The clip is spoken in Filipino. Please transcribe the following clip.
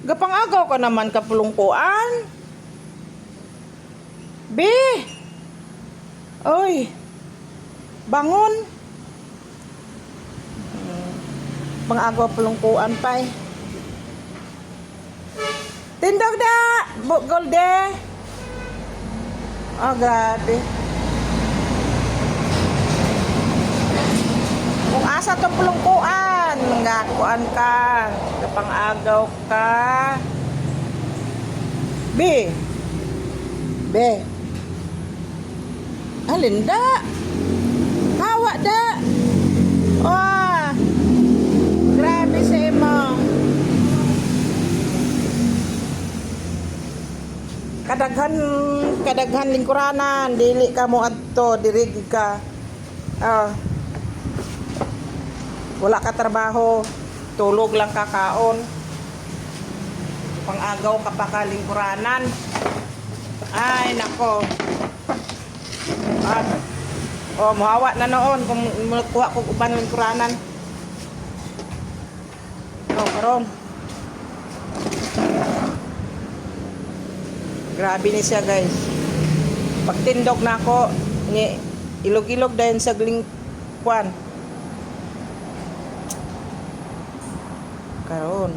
Gapang agaw ka naman kapulungkuan. Be. Oy. Bangon. Pang-agaw pulungkuan pa. Tindog da. Golde. Oh, grabe. Kung asa to pulungkuan, ngakuan ka, kapang-agaw ka. Be. Be. Alin da? Hawa da. Oh. Grabe sa imo. Kadaghan lingkuranan, dili ka mo adto, dirig ka. Oh. Wala ka trabaho, tulog lang kakaon. Pang-agaw ka pa kalingkuranan. Ay, nako. Oh, muhawa na noon kung kuha ko uban lingkuranan. Oh, karon. Grabe ni siya, guys. Pagtindog na ako, ni ilog-ilog dahil sa lingkuan. Karon.